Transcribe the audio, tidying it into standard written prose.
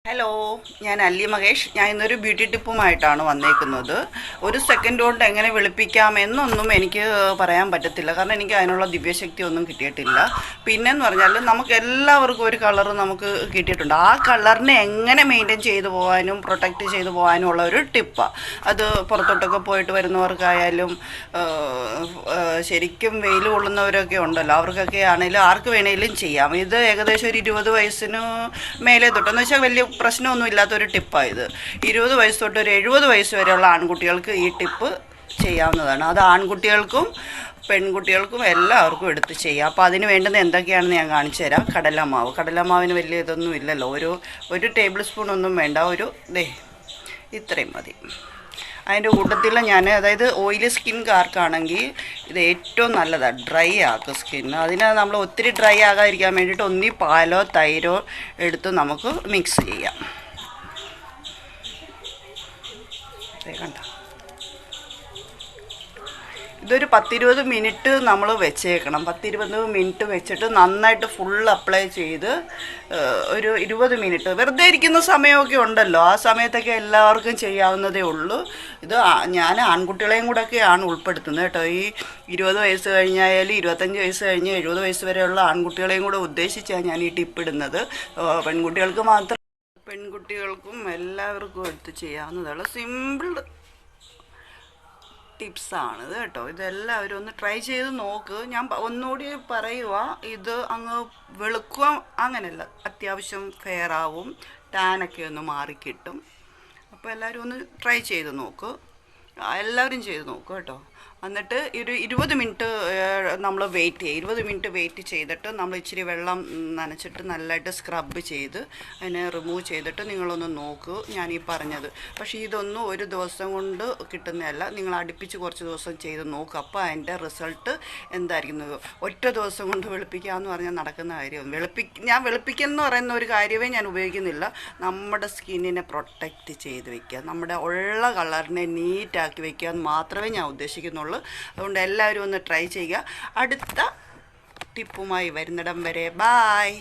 Hello, ഞാൻ അല്ലി മഹേഷ്. ഞാൻ ഇന്നൊരു ബ്യൂട്ടി ടിപ്പുമായിട്ടാണ് വന്നേക്കുന്നത്. ഒരു സെക്കൻഡ് കൊണ്ട് എങ്ങനെ വെളുപ്പിക്കാമെന്നൊന്നും എനിക്ക് പറയാൻ പറ്റത്തില്ല, കാരണം എനിക്ക് അതിനുള്ള ദിവ്യശക്തി ഒന്നും കിട്ടിയിട്ടില്ല. പിന്നെന്ന് പറഞ്ഞാൽ നമുക്ക് എല്ലാവർക്കും ഒരു കളർ നമുക്ക് കിട്ടിയിട്ടുണ്ട്. ആ കളറിനെ എങ്ങനെ മെയിൻറ്റെയിൻ ചെയ്തു പോകാനും പ്രൊട്ടക്റ്റ് ചെയ്തു പോകാനും ഉള്ള ഒരു ടിപ്പാണ് അത്. പുറത്തോട്ടൊക്കെ പോയിട്ട് വരുന്നവർക്കായാലും ശരിക്കും വെയിൽ കൊള്ളുന്നവരൊക്കെ ഉണ്ടല്ലോ, അവർക്കൊക്കെ ആണെങ്കിലും ആർക്ക് വേണേലും ചെയ്യാം. ഇത് ഏകദേശം ഒരു 20 വയസ്സിന് മേലെ തൊട്ടെന്ന് വെച്ചാൽ വലിയ പ്രശ്നമൊന്നും ഇല്ലാത്തൊരു ടിപ്പാണ് ഇത്. 20 വയസ്സ് തൊട്ട് ഒരു 70 വയസ്സ് വരെയുള്ള ആൺകുട്ടികൾക്ക് ഈ ടിപ്പ് ചെയ്യാവുന്നതാണ്. അത് ആൺകുട്ടികൾക്കും പെൺകുട്ടികൾക്കും എല്ലാവർക്കും എടുത്ത് ചെയ്യാം. അപ്പോൾ അതിന് വേണ്ടുന്ന എന്തൊക്കെയാണെന്ന് ഞാൻ കാണിച്ചു തരാം. കടലമാവിന് വലിയ ഇതൊന്നും ഇല്ലല്ലോ, ഒരു ടേബിൾ സ്പൂൺ ഒന്നും വേണ്ട, ഇത്രയും മതി. അതിൻ്റെ കൂട്ടത്തിൽ അതായത് ഓയിലി സ്കിൻകാർക്കാണെങ്കിൽ ഇത് ഏറ്റവും നല്ലതാണ്. ഡ്രൈ ആക്കുക സ്കിൻ. അതിന് നമ്മൾ ഒത്തിരി ഡ്രൈ ആകാതിരിക്കാൻ വേണ്ടിയിട്ട് ഒന്നി പാലോ തൈരോ എടുത്ത് നമുക്ക് മിക്സ് ചെയ്യാം. കണ്ട, ഇതൊരു 10-20 മിനിറ്റ് നമ്മൾ വെച്ചേക്കണം. 10-20 മിനിറ്റ് വെച്ചിട്ട് നന്നായിട്ട് ഫുൾ അപ്ലൈ ചെയ്ത് ഒരു 20 മിനിറ്റ് വെറുതെ ഇരിക്കുന്ന സമയമൊക്കെ ഉണ്ടല്ലോ, ആ സമയത്തൊക്കെ എല്ലാവർക്കും ചെയ്യാവുന്നതേ ഉള്ളൂ. ഇത് ഞാൻ ആൺകുട്ടികളെയും കൂടെയൊക്കെയാണ് ഉൾപ്പെടുത്തുന്നത് കേട്ടോ. ഈ 20 വയസ്സ് കഴിഞ്ഞായാലും 25 വയസ്സ് കഴിഞ്ഞ് 70 വയസ്സ് വരെയുള്ള ആൺകുട്ടികളെയും കൂടെ ഉദ്ദേശിച്ചാണ് ഞാൻ ഈ ടിപ്പ് ഇടുന്നത്. പെൺകുട്ടികൾക്കും എല്ലാവർക്കും എടുത്ത് ചെയ്യാവുന്നതാണ്. സിമ്പിൾ ടിപ്സാണിത് കേട്ടോ. ഇതെല്ലാവരും ഒന്ന് ട്രൈ ചെയ്ത് നോക്ക്. ഞാൻ ഒന്നുകൂടി പറയുക, ഇത് അങ്ങ് വെളുക്കുക അങ്ങനെയല്ല, അത്യാവശ്യം ഫെയർ ആവും, ടാനൊക്കെ ഒന്ന് മാറിക്കിട്ടും. അപ്പോൾ എല്ലാവരും ഒന്ന് ട്രൈ ചെയ്ത് നോക്ക്, എല്ലാവരും ചെയ്ത് നോക്കുക കേട്ടോ. എന്നിട്ട് ഒരു 20 മിനിറ്റ് നമ്മൾ വെയിറ്റ് ചെയ്യുക. 20 മിനിറ്റ് വെയിറ്റ് ചെയ്തിട്ട് നമ്മൾ ഇച്ചിരി വെള്ളം നനച്ചിട്ട് നല്ലതായിട്ട് സ്ക്രബ് ചെയ്ത് അതിനെ റിമൂവ് ചെയ്തിട്ട് നിങ്ങളൊന്ന് നോക്കൂ ഞാൻ ഈ പറഞ്ഞത്. പക്ഷേ ഇതൊന്നും ഒരു ദിവസം കൊണ്ട് കിട്ടുന്നതല്ല, നിങ്ങൾ അടുപ്പിച്ച് കുറച്ച് ദിവസം ചെയ്ത് നോക്കുക. അപ്പോൾ അതിൻ്റെ റിസൾട്ട് എന്തായിരിക്കുന്നത്. ഒറ്റ ദിവസം കൊണ്ട് വെളുപ്പിക്കാമെന്ന് പറഞ്ഞാൽ നടക്കുന്ന കാര്യം. ഞാൻ വെളുപ്പിക്കലെന്ന് പറയുന്ന ഒരു കാര്യമേ ഞാൻ ഉപയോഗിക്കുന്നില്ല. നമ്മുടെ സ്കിന്നിനെ പ്രൊട്ടക്റ്റ് ചെയ്ത് വയ്ക്കുക, നമ്മുടെ ഉള്ള കളറിനെ നീറ്റാക്കി വയ്ക്കുക എന്ന് മാത്രമേ ഞാൻ ഉദ്ദേശിക്കുന്നുള്ളൂ. അതുകൊണ്ട് എല്ലാവരും ഒന്ന് ട്രൈ ചെയ്യുക. അടുത്ത ടിപ്പുമായി വരുന്നിടം വരെ ബായ്.